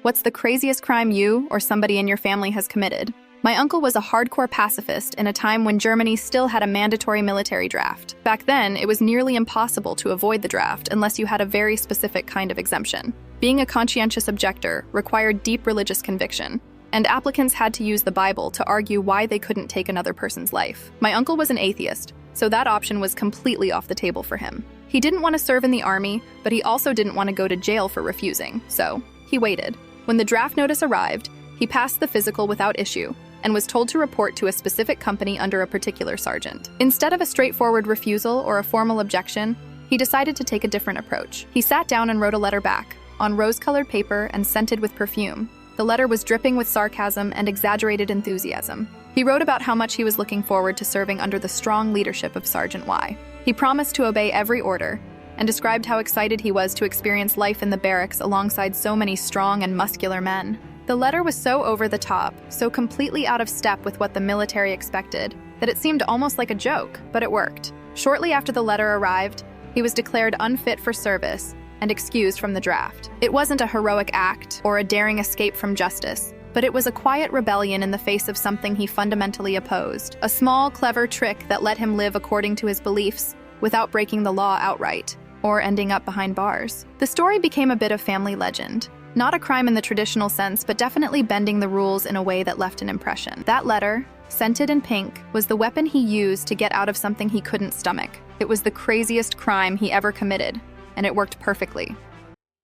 What's the craziest crime you or somebody in your family has committed? My uncle was a hardcore pacifist in a time when Germany still had a mandatory military draft. Back then, it was nearly impossible to avoid the draft unless you had a very specific kind of exemption. Being a conscientious objector required deep religious conviction, and applicants had to use the Bible to argue why they couldn't take another person's life. My uncle was an atheist, so that option was completely off the table for him. He didn't want to serve in the army, but he also didn't want to go to jail for refusing, so he waited. When the draft notice arrived, he passed the physical without issue and was told to report to a specific company under a particular sergeant. Instead of a straightforward refusal or a formal objection, he decided to take a different approach. He sat down and wrote a letter back, on rose-colored paper and scented with perfume. The letter was dripping with sarcasm and exaggerated enthusiasm. He wrote about how much he was looking forward to serving under the strong leadership of Sergeant Y. He promised to obey every order, and described how excited he was to experience life in the barracks alongside so many strong and muscular men. The letter was so over the top, so completely out of step with what the military expected, that it seemed almost like a joke, but it worked. Shortly after the letter arrived, he was declared unfit for service and excused from the draft. It wasn't a heroic act or a daring escape from justice, but it was a quiet rebellion in the face of something he fundamentally opposed. A small, clever trick that let him live according to his beliefs without breaking the law outright or ending up behind bars. The story became a bit of family legend. Not a crime in the traditional sense, but definitely bending the rules in a way that left an impression. That letter, scented in pink, was the weapon he used to get out of something he couldn't stomach. It was the craziest crime he ever committed, and it worked perfectly.